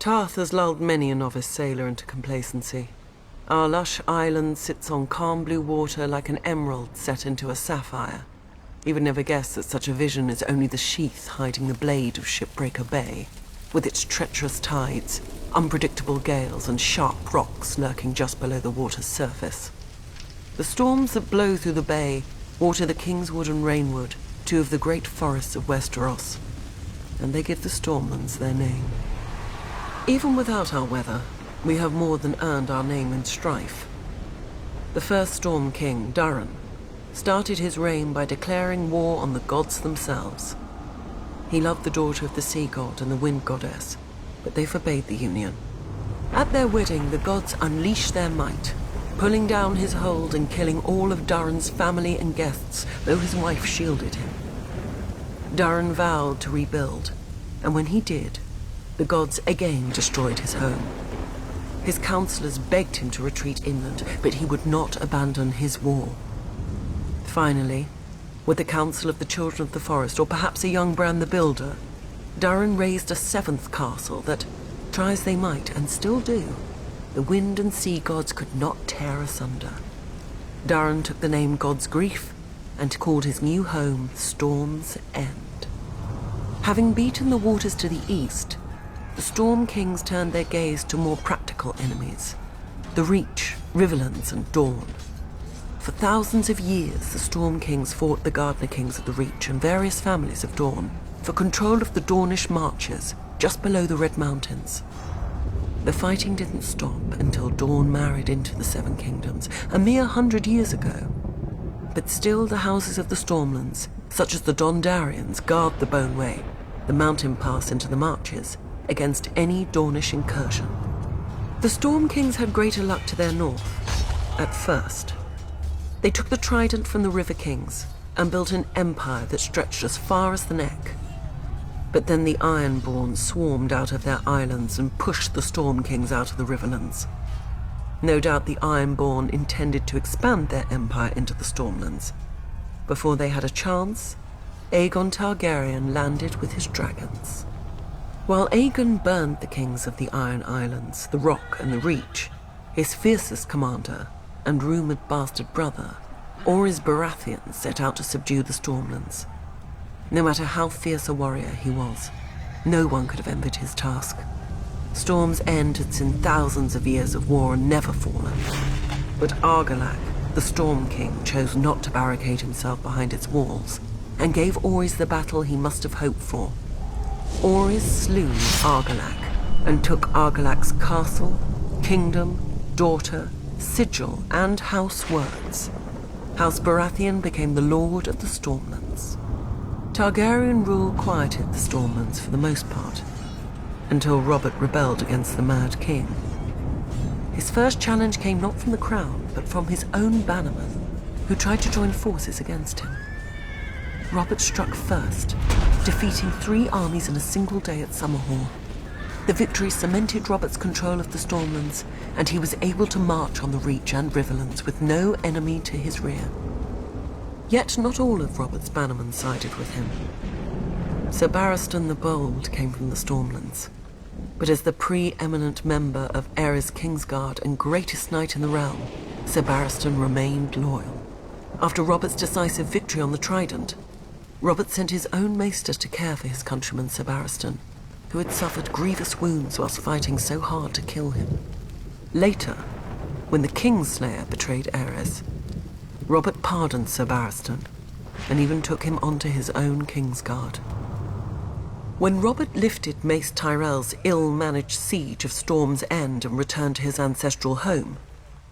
Tarth has lulled many a novice sailor into complacency. Our lush island sits on calm blue water like an emerald set into a sapphire. You would never guess that such a vision is only the sheath hiding the blade of Shipbreaker Bay, with its treacherous tides, unpredictable gales, and sharp rocks lurking just below the water's surface. The storms that blow through the bay water the Kingswood and Rainwood, two of the great forests of Westeros, and they give the Stormlands their name. Even without our weather, we have more than earned our name in strife. The first Storm King, Durran, started his reign by declaring war on the gods themselves. He loved the daughter of the sea god and the wind goddess, but they forbade the union. At their wedding, the gods unleashed their might, pulling down his hold and killing all of Durran's family and guests, though his wife shielded him. Durran vowed to rebuild, and when he did, the gods again destroyed his home. His counselors begged him to retreat inland, but he would not abandon his war. Finally, with the counsel of the Children of the Forest, or perhaps a young Bran the Builder, Durran raised a seventh castle that, try as they might, and still do, the wind and sea gods could not tear asunder. Durran took the name God's Grief and called his new home Storm's End. Having beaten the waters to the east, the Storm Kings turned their gaze to more practical enemies, the Reach, Riverlands, and Dorne. For thousands of years, the Storm Kings fought the Gardener Kings of the Reach and various families of Dorne for control of the Dornish marches just below the Red Mountains. The fighting didn't stop until Dorne married into the Seven Kingdoms, a mere 100 years ago. But still the houses of the Stormlands, such as the Dondarians, guard the Boneway, the mountain pass into the marches, against any Dornish incursion. The Storm Kings had greater luck to their north, at first. They took the trident from the River Kings and built an empire that stretched as far as the neck. But then the Ironborn swarmed out of their islands and pushed the Storm Kings out of the Riverlands. No doubt the Ironborn intended to expand their empire into the Stormlands. Before they had a chance, Aegon Targaryen landed with his dragons. While Aegon burned the kings of the Iron Islands, the Rock and the Reach, his fiercest commander and rumoured bastard brother, Orys Baratheon, set out to subdue the Stormlands. No matter how fierce a warrior he was, no one could have envied his task. Storm's End had seen thousands of years of war and never fallen. But Argilac, the Storm King, chose not to barricade himself behind its walls and gave Orys the battle he must have hoped for. Orys slew Argilac and took Argilac's castle, kingdom, daughter, sigil, and house words. House Baratheon became the lord of the Stormlands. Targaryen rule quieted the Stormlands for the most part, until Robert rebelled against the Mad King. His first challenge came not from the crown, but from his own bannermen, who tried to join forces against him. Robert struck first, defeating 3 armies in a single day at Summerhall. The victory cemented Robert's control of the Stormlands, and he was able to march on the Reach and Riverlands with no enemy to his rear. Yet not all of Robert's bannermen sided with him. Sir Barristan the Bold came from the Stormlands, but as the pre-eminent member of Aerys Kingsguard and greatest knight in the realm, Sir Barristan remained loyal. After Robert's decisive victory on the Trident, Robert sent his own maester to care for his countryman Sir Barristan, who had suffered grievous wounds whilst fighting so hard to kill him. Later, when the Kingslayer betrayed Aerys, Robert pardoned Sir Barristan and even took him onto his own Kingsguard. When Robert lifted Mace Tyrell's ill-managed siege of Storm's End and returned to his ancestral home,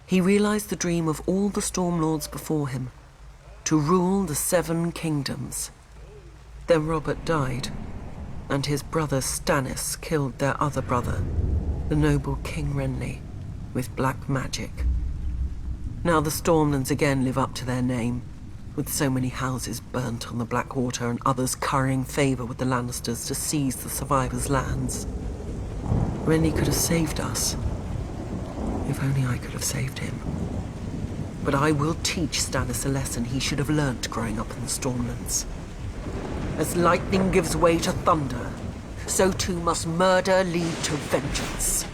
he realized the dream of all the Stormlords before him, to rule the 7 kingdoms. Then Robert died, and his brother Stannis killed their other brother, the noble King Renly, with black magic. Now the Stormlands again live up to their name, with so many houses burnt on the Blackwater and others currying favour with the Lannisters to seize the survivors' lands. Renly could have saved us. If only I could have saved him. But I will teach Stannis a lesson he should have learnt growing up in the Stormlands. As lightning gives way to thunder, so too must murder lead to vengeance.